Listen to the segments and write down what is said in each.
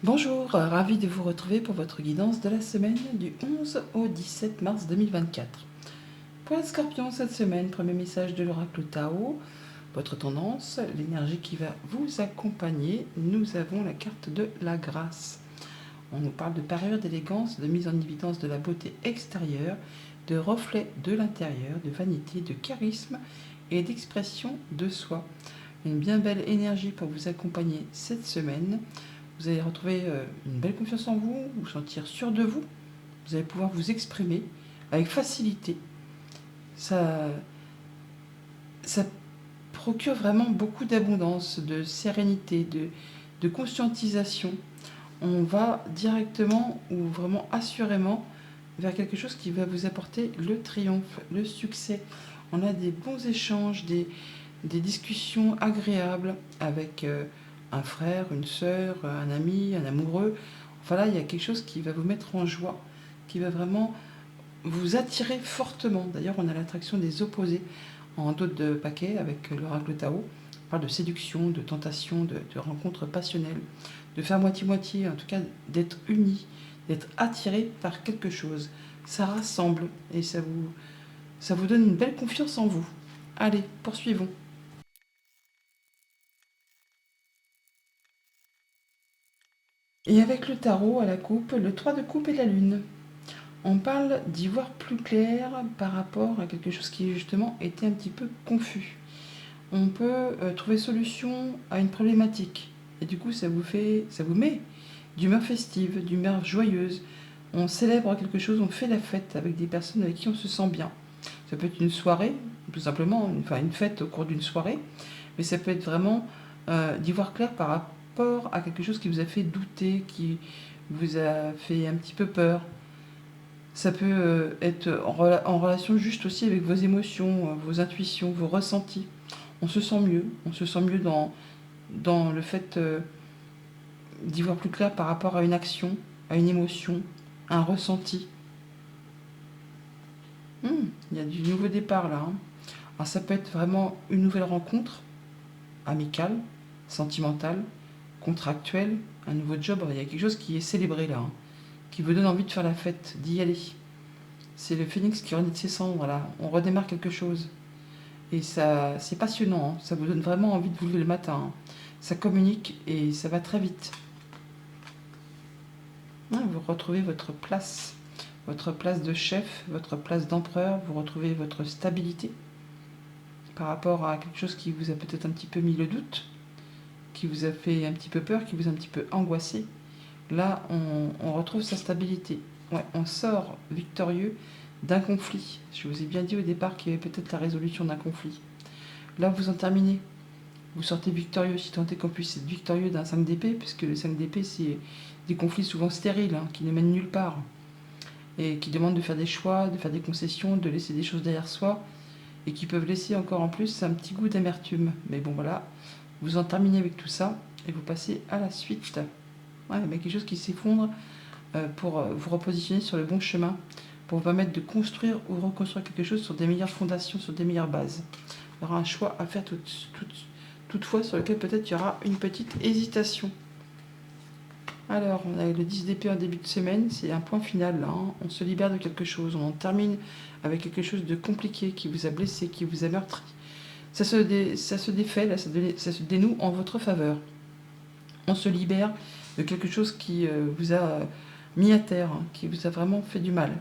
Bonjour, ravi de vous retrouver pour votre guidance de la semaine du 11 au 17 mars 2024. Pour les scorpions, cette semaine, premier message de l'oracle Tao, votre tendance, l'énergie qui va vous accompagner, nous avons la carte de la grâce. On nous parle de parure, d'élégance, de mise en évidence de la beauté extérieure, de reflet de l'intérieur, de vanité, de charisme et d'expression de soi. Une bien belle énergie pour vous accompagner cette semaine. Vous allez retrouver une belle confiance en vous, vous sentir sûr de vous. Vous allez pouvoir vous exprimer avec facilité. Ça procure vraiment beaucoup d'abondance, de sérénité, de conscientisation. On va directement ou vraiment assurément vers quelque chose qui va vous apporter le triomphe, le succès. On a des bons échanges, des discussions agréables avec un frère, une sœur, un ami, un amoureux. Enfin là, il y a quelque chose qui va vous mettre en joie, qui va vraiment vous attirer fortement. D'ailleurs, on a l'attraction des opposés en dos de paquet avec l'oracle Tao. On parle de séduction, de tentation, de rencontres passionnelles, de faire moitié-moitié, en tout cas d'être unis, d'être attirés par quelque chose. Ça rassemble et ça vous donne une belle confiance en vous. Allez, poursuivons. Et avec le tarot à la coupe, le 3 de coupe et la lune. On parle d'y voir plus clair par rapport à quelque chose qui justement était un petit peu confus. On peut trouver solution à une problématique. Et du coup, ça vous met d'humeur festive, d'humeur joyeuse. On célèbre quelque chose, on fait la fête avec des personnes avec qui on se sent bien. Ça peut être une soirée, tout simplement, une fête au cours d'une soirée, mais ça peut être vraiment d'y voir clair par rapport à quelque chose qui vous a fait douter, qui vous a fait un petit peu peur. Ça peut être en relation juste aussi avec vos émotions, vos intuitions, vos ressentis. On se sent mieux dans le fait d'y voir plus clair par rapport à une action, à une émotion, à un ressenti. Il y a du nouveau départ là. Alors ça peut être vraiment une nouvelle rencontre, amicale, sentimentale, contractuelle, un nouveau job. Il y a quelque chose qui est célébré là, qui vous donne envie de faire la fête, d'y aller. C'est le phénix qui renaît de ses cendres là. On redémarre quelque chose. Et ça, c'est passionnant. Ça vous donne vraiment envie de vous lever le matin. Ça communique et ça va très vite. Vous retrouvez votre place de chef, votre place d'empereur. Vous retrouvez votre stabilité par rapport à quelque chose qui vous a peut-être un petit peu mis le doute, qui vous a fait un petit peu peur, qui vous a un petit peu angoissé. Là, on retrouve sa stabilité. Ouais, on sort victorieux d'un conflit. Je vous ai bien dit au départ qu'il y avait peut-être la résolution d'un conflit. Là, vous en terminez. Vous sortez victorieux, si tant est qu'on puisse être victorieux d'un 5 d'épée, puisque le 5 d'épée, c'est des conflits souvent stériles, qui ne mènent nulle part, et qui demandent de faire des choix, de faire des concessions, de laisser des choses derrière soi, et qui peuvent laisser encore en plus un petit goût d'amertume. Mais bon, voilà, vous en terminez avec tout ça, et vous passez à la suite. Ouais, mais quelque chose qui s'effondre pour vous repositionner sur le bon chemin, pour vous permettre de construire ou reconstruire quelque chose sur des meilleures fondations, sur des meilleures bases. Il y aura un choix à faire toutefois sur lequel peut-être il y aura une petite hésitation. Alors, on a le 10 d'épée en début de semaine, c'est un point final là. On se libère de quelque chose, on en termine avec quelque chose de compliqué qui vous a blessé, qui vous a meurtri. Ça se défait, là, ça se dénoue en votre faveur. On se libère de quelque chose qui vous a mis à terre, qui vous a vraiment fait du mal.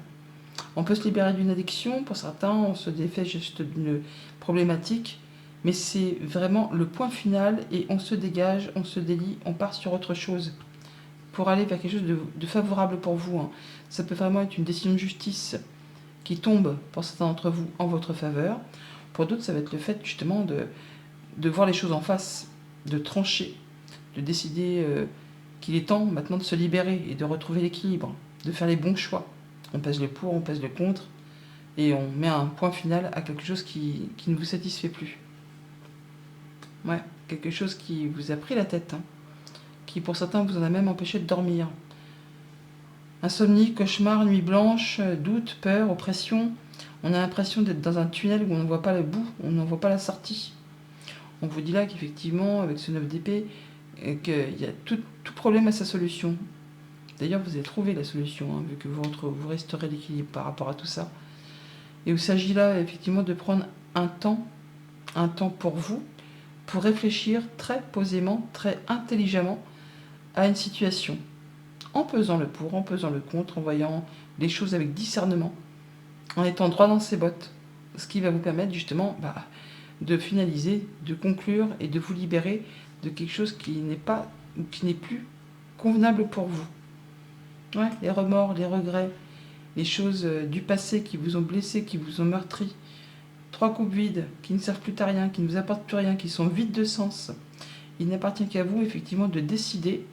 On peut se libérer d'une addiction, pour certains, on se défait juste d'une problématique, mais c'est vraiment le point final et on se dégage, on se délie, on part sur autre chose pour aller vers quelque chose de favorable pour vous. Ça peut vraiment être une décision de justice qui tombe pour certains d'entre vous en votre faveur. Pour d'autres, ça va être le fait justement de voir les choses en face, de trancher, de décider qu'il est temps maintenant de se libérer et de retrouver l'équilibre, de faire les bons choix. On pèse le pour, on pèse le contre, et on met un point final à quelque chose qui ne vous satisfait plus. Ouais, quelque chose qui vous a pris la tête, qui pour certains vous en a même empêché de dormir. Insomnie, cauchemar, nuit blanche, doute, peur, oppression. On a l'impression d'être dans un tunnel où on ne voit pas le bout, on n'en voit pas la sortie. On vous dit là qu'effectivement, avec ce 9 d'épée, et qu'il y a tout problème à sa solution. D'ailleurs, vous allez trouver la solution, hein, vu que vous resterez l'équilibre par rapport à tout ça. Et il s'agit là, effectivement, de prendre un temps pour vous, pour réfléchir très posément, très intelligemment à une situation, en pesant le pour, en pesant le contre, en voyant les choses avec discernement, en étant droit dans ses bottes, ce qui va vous permettre justement de finaliser, de conclure et de vous libérer de quelque chose qui n'est plus convenable pour vous. Ouais, les remords, les regrets, les choses du passé qui vous ont blessé, qui vous ont meurtri, 3 coupes vides, qui ne servent plus à rien, qui ne vous apportent plus rien, qui sont vides de sens. Il n'appartient qu'à vous, effectivement, de décider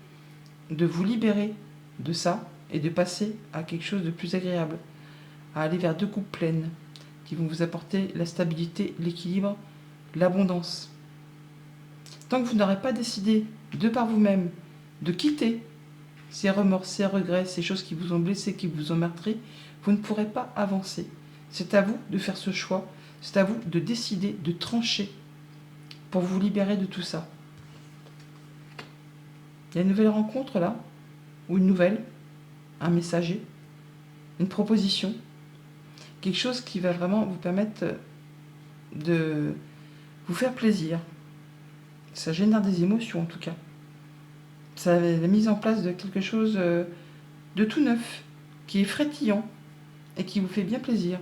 de vous libérer de ça et de passer à quelque chose de plus agréable, à aller vers 2 coupes pleines qui vont vous apporter la stabilité, l'équilibre, l'abondance. Tant que vous n'aurez pas décidé, de par vous-même, de quitter ces remords, ces regrets, ces choses qui vous ont blessé, qui vous ont meurtri, vous ne pourrez pas avancer. C'est à vous de faire ce choix, c'est à vous de décider, de trancher pour vous libérer de tout ça. Il y a une nouvelle rencontre là, ou une nouvelle, un messager, une proposition, quelque chose qui va vraiment vous permettre de vous faire plaisir. Ça génère des émotions en tout cas. Ça la mise en place de quelque chose de tout neuf, qui est frétillant et qui vous fait bien plaisir.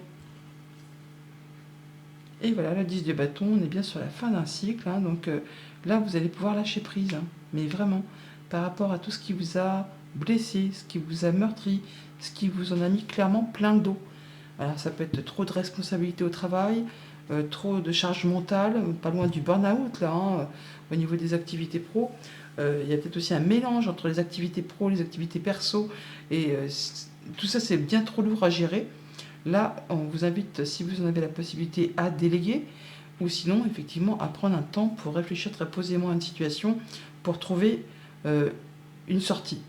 Et voilà, le 10 de bâton, on est bien sur la fin d'un cycle, hein, donc là vous allez pouvoir lâcher prise, hein, mais vraiment, par rapport à tout ce qui vous a blessé, ce qui vous a meurtri, ce qui vous en a mis clairement plein le dos. Alors ça peut être trop de responsabilités au travail, trop de charge mentale, pas loin du burn-out là, hein, au niveau des activités pro. Il y a peut-être aussi un mélange entre les activités pro, les activités perso, et tout ça c'est bien trop lourd à gérer. Là, on vous invite, si vous en avez la possibilité, à déléguer, ou sinon, effectivement, à prendre un temps pour réfléchir très posément à une situation, pour trouver une sortie,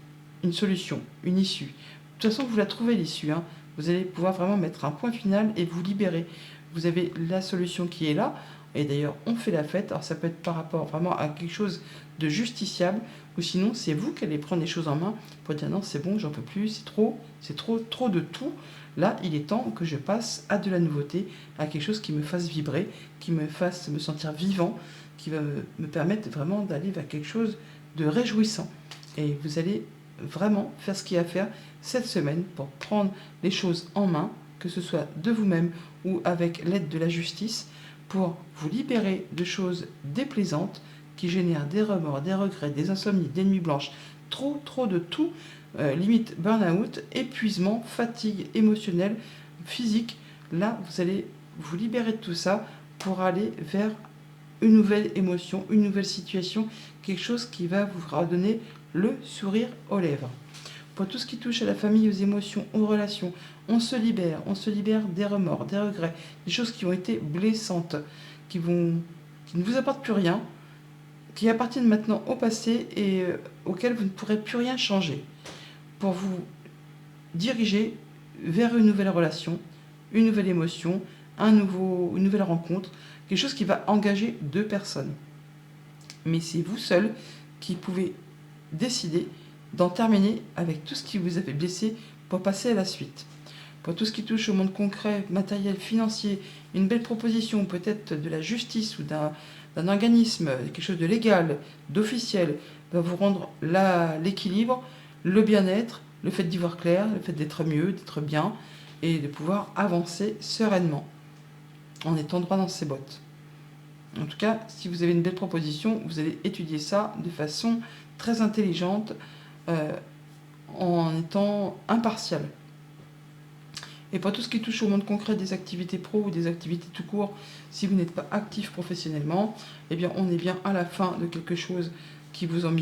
une solution, une issue. De toute façon, vous la trouvez l'issue, hein. Vous allez pouvoir vraiment mettre un point final et vous libérer. Vous avez la solution qui est là, et d'ailleurs, on fait la fête. Alors, ça peut être par rapport vraiment à quelque chose de justiciable, ou sinon, c'est vous qui allez prendre les choses en main pour dire non, c'est bon, j'en peux plus, c'est trop de tout. Là, il est temps que je passe à de la nouveauté, à quelque chose qui me fasse vibrer, qui me fasse me sentir vivant, qui va me permettre vraiment d'aller vers quelque chose de réjouissant. Et vous allez vraiment faire ce qu'il y a à faire cette semaine pour prendre les choses en main, que ce soit de vous-même ou avec l'aide de la justice, pour vous libérer de choses déplaisantes qui génèrent des remords, des regrets, des insomnies, des nuits blanches, trop de tout. Limite burn-out, épuisement, fatigue émotionnelle, physique. Là, vous allez vous libérer de tout ça pour aller vers une nouvelle émotion, une nouvelle situation, quelque chose qui va vous redonner le sourire aux lèvres. Pour tout ce qui touche à la famille, aux émotions, aux relations, on se libère des remords, des regrets, des choses qui ont été blessantes, qui ne vous apportent plus rien, qui appartiennent maintenant au passé et auxquelles vous ne pourrez plus rien changer, pour vous diriger vers une nouvelle relation, une nouvelle émotion, une nouvelle rencontre, quelque chose qui va engager 2 personnes. Mais c'est vous seul qui pouvez décider d'en terminer avec tout ce qui vous avait blessé pour passer à la suite. Pour tout ce qui touche au monde concret, matériel, financier, une belle proposition, peut-être de la justice ou d'un organisme, quelque chose de légal, d'officiel, va vous rendre l'équilibre, le bien-être, le fait d'y voir clair, le fait d'être mieux, d'être bien, et de pouvoir avancer sereinement, en étant droit dans ses bottes. En tout cas, si vous avez une belle proposition, vous allez étudier ça de façon très intelligente, en étant impartial. Et pour tout ce qui touche au monde concret des activités pro ou des activités tout court, si vous n'êtes pas actif professionnellement, eh bien on est bien à la fin de quelque chose qui vous en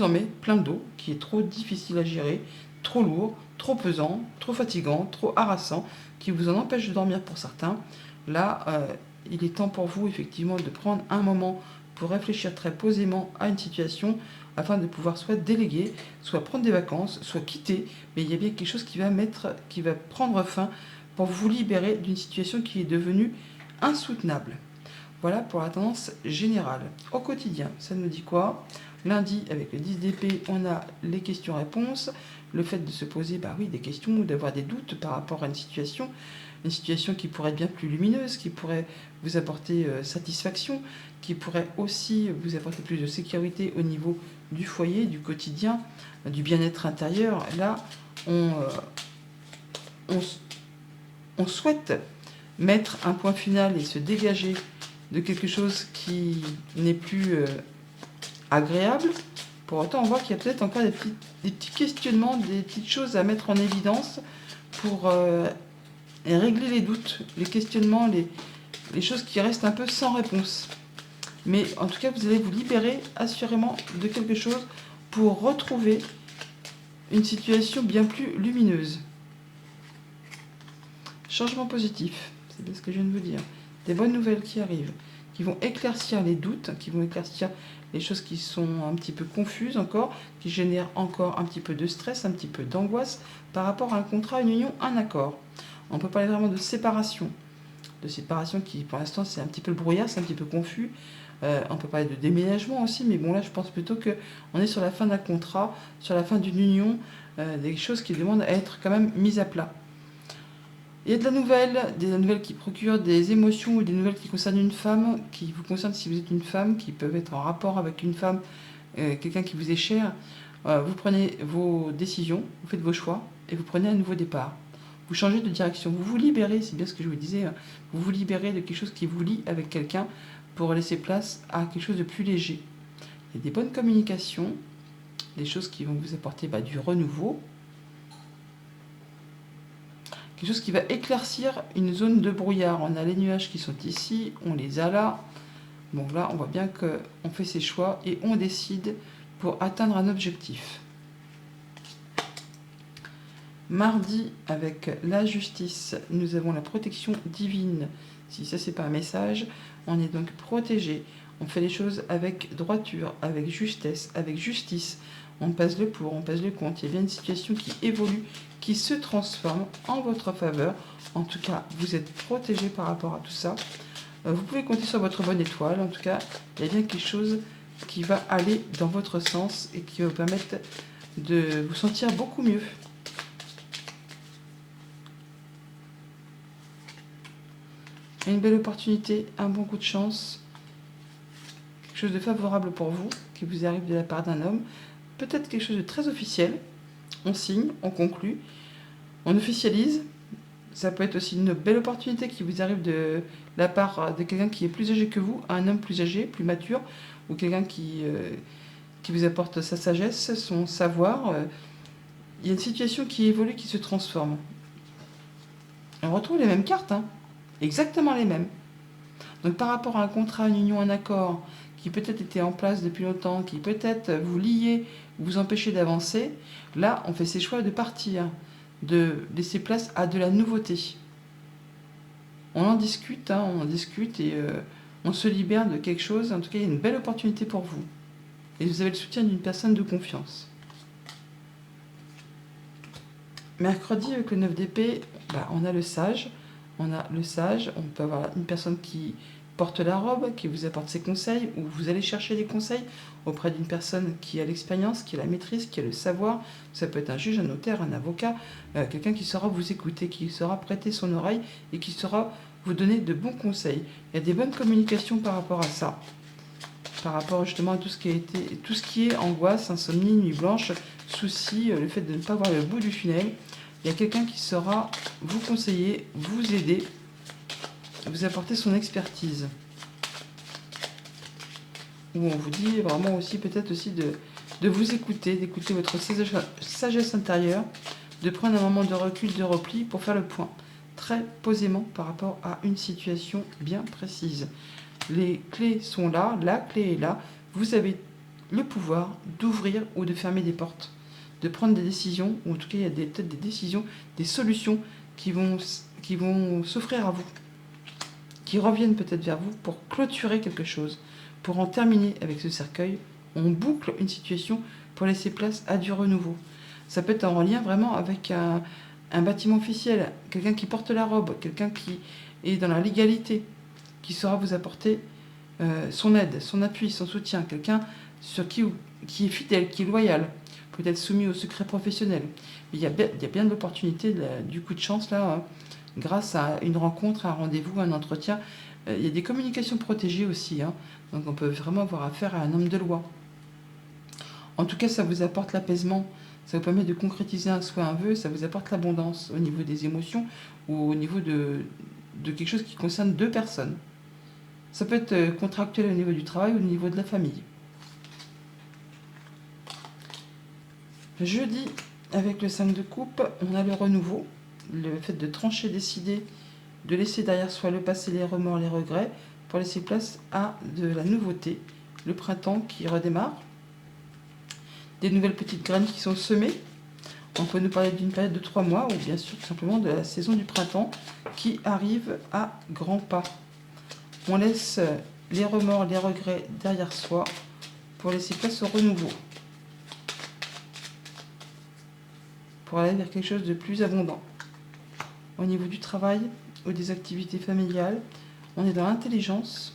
met plein de dos, qui est trop difficile à gérer, trop lourd, trop pesant, trop fatigant, trop harassant, qui vous en empêche de dormir pour certains. Là, il est temps pour vous effectivement de prendre un moment pour réfléchir très posément à une situation, afin de pouvoir soit déléguer, soit prendre des vacances, soit quitter, mais il y a bien quelque chose qui va prendre fin pour vous libérer d'une situation qui est devenue insoutenable. Voilà pour la tendance générale. Au quotidien, ça nous dit quoi? Lundi, avec le 10 d'épée, on a les questions-réponses, le fait de se poser des questions ou d'avoir des doutes par rapport à une situation qui pourrait être bien plus lumineuse, qui pourrait vous apporter satisfaction, qui pourrait aussi vous apporter plus de sécurité au niveau du foyer, du quotidien, du bien-être intérieur. Là, on souhaite mettre un point final et se dégager de quelque chose qui n'est plus agréable. Pour autant, on voit qu'il y a peut-être encore des petits questionnements, des petites choses à mettre en évidence pour régler les doutes, les questionnements, les choses qui restent un peu sans réponse. Mais en tout cas, vous allez vous libérer assurément de quelque chose pour retrouver une situation bien plus lumineuse. Changement positif, c'est bien ce que je viens de vous dire. Des bonnes nouvelles qui arrivent, qui vont éclaircir les doutes, qui vont éclaircir les choses qui sont un petit peu confuses encore, qui génèrent encore un petit peu de stress, un petit peu d'angoisse par rapport à un contrat, une union, un accord. On peut parler vraiment de séparation qui pour l'instant c'est un petit peu le brouillard, c'est un petit peu confus. On peut parler de déménagement aussi, mais bon là je pense plutôt qu'on est sur la fin d'un contrat, sur la fin d'une union, des choses qui demandent à être quand même mises à plat. Il y a des nouvelles qui procurent des émotions ou des nouvelles qui concernent une femme, qui vous concernent si vous êtes une femme, qui peuvent être en rapport avec une femme, quelqu'un qui vous est cher. Vous prenez vos décisions, vous faites vos choix et vous prenez un nouveau départ. Vous changez de direction, vous vous libérez, c'est bien ce que je vous disais, vous vous libérez de quelque chose qui vous lie avec quelqu'un pour laisser place à quelque chose de plus léger. Il y a des bonnes communications, des choses qui vont vous apporter du renouveau, quelque chose qui va éclaircir une zone de brouillard. On a les nuages qui sont ici, on les a là. Bon là, on voit bien qu'on fait ses choix et on décide pour atteindre un objectif. Mardi, avec la justice, nous avons la protection divine. Si ça, c'est pas un message, on est donc protégé. On fait les choses avec droiture, avec justesse, avec justice. On pèse le pour, on pèse le contre. Il y a bien une situation qui évolue, qui se transforme en votre faveur. En tout cas, vous êtes protégé par rapport à tout ça. Vous pouvez compter sur votre bonne étoile. En tout cas, il y a bien quelque chose qui va aller dans votre sens et qui va vous permettre de vous sentir beaucoup mieux. Une belle opportunité, un bon coup de chance, quelque chose de favorable pour vous, qui vous arrive de la part d'un homme, peut-être quelque chose de très officiel. On signe, on conclut, on officialise. Ça peut être aussi une belle opportunité qui vous arrive de la part de quelqu'un qui est plus âgé que vous, un homme plus âgé, plus mature, ou quelqu'un qui vous apporte sa sagesse, son savoir. Il y a une situation qui évolue, qui se transforme. On retrouve les mêmes cartes, exactement les mêmes. Donc par rapport à un contrat, une union, un accord qui peut-être était en place depuis longtemps, qui peut-être vous liait, vous empêchait d'avancer, là on fait ses choix de partir, de laisser place à de la nouveauté. On en discute, et on se libère de quelque chose. En tout cas, il y a une belle opportunité pour vous. Et vous avez le soutien d'une personne de confiance. Mercredi, avec le 9 d'épée, on a le sage. On peut avoir une personne qui porte la robe, qui vous apporte ses conseils, ou vous allez chercher des conseils auprès d'une personne qui a l'expérience, qui a la maîtrise, qui a le savoir. Ça peut être un juge, un notaire, un avocat, quelqu'un qui saura vous écouter, qui saura prêter son oreille et qui saura vous donner de bons conseils. Il y a des bonnes communications par rapport à ça, par rapport justement à tout ce qui est angoisse, insomnie, nuit blanche, soucis, le fait de ne pas voir le bout du tunnel. Il y a quelqu'un qui saura vous conseiller, vous aider, vous apporter son expertise. Où on vous dit vraiment aussi peut-être aussi de vous écouter, d'écouter votre sagesse intérieure, de prendre un moment de recul, de repli pour faire le point très posément par rapport à une situation bien précise. Les clés sont là, la clé est là, vous avez le pouvoir d'ouvrir ou de fermer des portes, de prendre des décisions, ou en tout cas il y a peut-être des décisions, des solutions qui vont s'offrir à vous, qui reviennent peut-être vers vous pour clôturer quelque chose, pour en terminer avec ce cercueil. On boucle une situation pour laisser place à du renouveau. Ça peut être en lien vraiment avec un bâtiment officiel, quelqu'un qui porte la robe, quelqu'un qui est dans la légalité, qui saura vous apporter son aide, son appui, son soutien, quelqu'un sur qui est fidèle, qui est loyal, peut-être soumis au secret professionnel. Il y a bien de l'opportunité, du coup de chance là, hein, grâce à une rencontre, un rendez-vous, un entretien. Il y a des communications protégées aussi, hein, donc on peut vraiment avoir affaire à un homme de loi. En tout cas, ça vous apporte l'apaisement, ça vous permet de concrétiser un souhait, un vœu, ça vous apporte l'abondance au niveau des émotions ou au niveau de quelque chose qui concerne deux personnes. Ça peut être contractuel au niveau du travail ou au niveau de la famille. Jeudi, avec le 5 de coupe, on a le renouveau, le fait de trancher, décider, de laisser derrière soi le passé, les remords, les regrets, pour laisser place à de la nouveauté, le printemps qui redémarre, des nouvelles petites graines qui sont semées. On peut nous parler d'une période de 3 mois ou bien sûr tout simplement de la saison du printemps qui arrive à grands pas. On laisse les remords, les regrets derrière soi pour laisser place au renouveau, pour aller vers quelque chose de plus abondant. Au niveau du travail ou des activités familiales, on est dans l'intelligence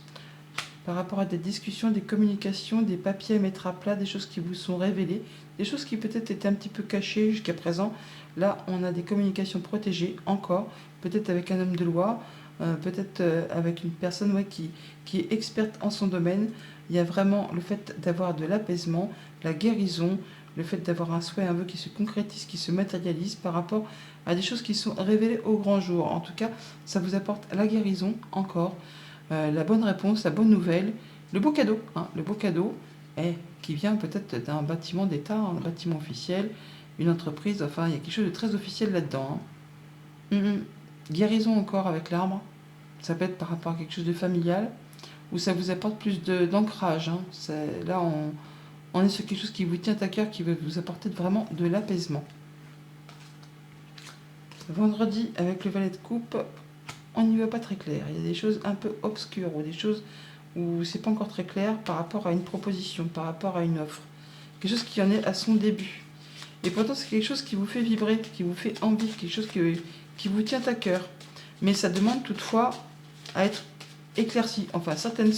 par rapport à des discussions, des communications, des papiers à mettre à plat, des choses qui vous sont révélées, des choses qui peut-être étaient un petit peu cachées jusqu'à présent. Là, on a des communications protégées encore, peut-être avec un homme de loi, peut-être avec une personne qui est experte en son domaine. Il y a vraiment le fait d'avoir de l'apaisement, la guérison, le fait d'avoir un souhait, un vœu qui se concrétise, qui se matérialise par rapport à des choses qui sont révélées au grand jour. En tout cas, ça vous apporte la guérison encore, la bonne réponse, la bonne nouvelle, le beau cadeau. Hein, le beau cadeau qui vient peut-être d'un bâtiment d'État, un bâtiment officiel, une entreprise, enfin il y a quelque chose de très officiel là-dedans. Hein. Guérison encore avec l'arbre, ça peut être par rapport à quelque chose de familial, où ça vous apporte plus d'ancrage. Hein. Là, on est sur quelque chose qui vous tient à cœur, qui va vous apporter vraiment de l'apaisement. Vendredi, avec le valet de coupe, on n'y va pas très clair. Il y a des choses un peu obscures ou des choses où c'est pas encore très clair par rapport à une proposition, par rapport à une offre. Quelque chose qui en est à son début. Et pourtant, c'est quelque chose qui vous fait vibrer, qui vous fait envie, quelque chose qui vous tient à cœur. Mais ça demande toutefois à être éclairci. Enfin, certaines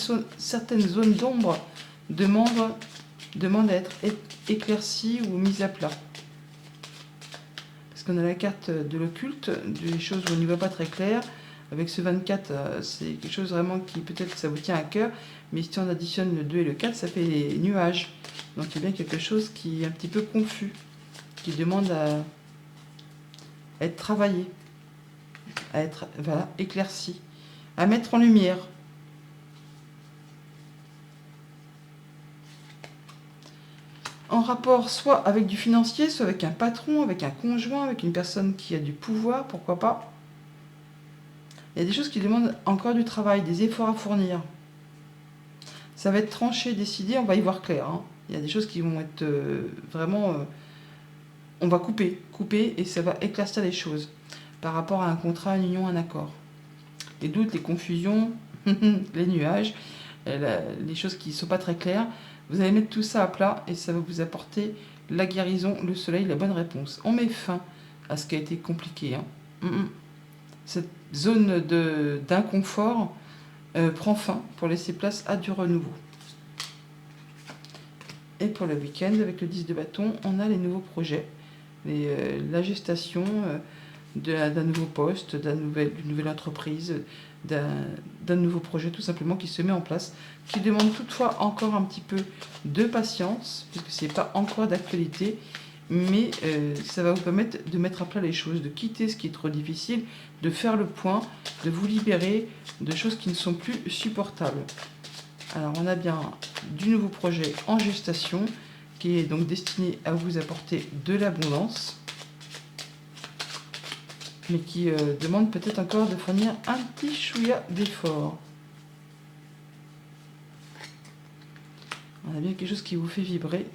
zones d'ombre demandent à être éclaircies ou mises à plat. Parce qu'on a la carte de l'occulte, des choses où on n'y va pas très clair. Avec ce 24, c'est quelque chose vraiment qui peut-être ça vous tient à cœur, mais si on additionne le 2 et le 4, ça fait les nuages. Donc il y a bien quelque chose qui est un petit peu confus, qui demande à être travaillé, à être éclairci, à mettre en lumière. En rapport soit avec du financier, soit avec un patron, avec un conjoint, avec une personne qui a du pouvoir, pourquoi pas. Il y a des choses qui demandent encore du travail, des efforts à fournir. Ça va être tranché, décidé, on va y voir clair. Hein. Il y a des choses qui vont être vraiment... on va couper, et ça va éclaircir les choses par rapport à un contrat, une union, un accord. Les doutes, les confusions, les nuages, les choses qui ne sont pas très claires, vous allez mettre tout ça à plat et ça va vous apporter la guérison, le soleil, la bonne réponse. On met fin à ce qui a été compliqué. Hein. Cette zone d'inconfort prend fin pour laisser place à du renouveau. Et pour le week-end, avec le 10 de bâton, on a les nouveaux projets, la gestation d'un nouveau poste, d'une nouvelle entreprise, d'un nouveau projet tout simplement qui se met en place, qui demande toutefois encore un petit peu de patience, puisque ce n'est pas encore d'actualité, mais ça va vous permettre de mettre à plat les choses, de quitter ce qui est trop difficile, de faire le point, de vous libérer de choses qui ne sont plus supportables. Alors on a bien du nouveau projet en gestation, qui est donc destiné à vous apporter de l'abondance, mais qui demande peut-être encore de fournir un petit chouïa d'effort. On a bien quelque chose qui vous fait vibrer.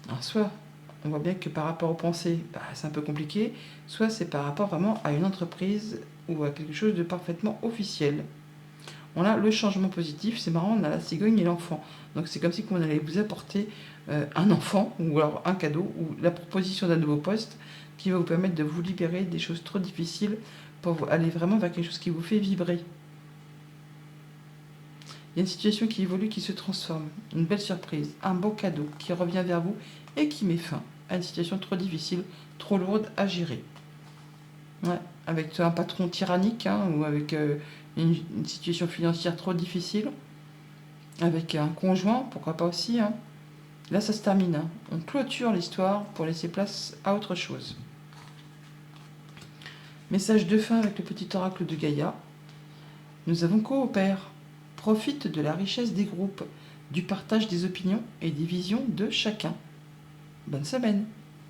Alors soit on voit bien que par rapport aux pensées, c'est un peu compliqué, soit c'est par rapport vraiment à une entreprise ou à quelque chose de parfaitement officiel. On a le changement positif, c'est marrant, on a la cigogne et l'enfant. Donc c'est comme si on allait vous apporter un enfant, ou alors un cadeau, ou la proposition d'un nouveau poste qui va vous permettre de vous libérer des choses trop difficiles pour aller vraiment vers quelque chose qui vous fait vibrer. Il y a une situation qui évolue, qui se transforme. Une belle surprise, un beau cadeau qui revient vers vous et qui met fin à une situation trop difficile, trop lourde à gérer. Ouais, avec un patron tyrannique ou avec une situation financière trop difficile, avec un conjoint, pourquoi pas aussi. Là, ça se termine. On clôture l'histoire pour laisser place à autre chose. Message de fin avec le petit oracle de Gaïa. Nous avons coopère. Profite de la richesse des groupes, du partage des opinions et des visions de chacun. Bonne semaine.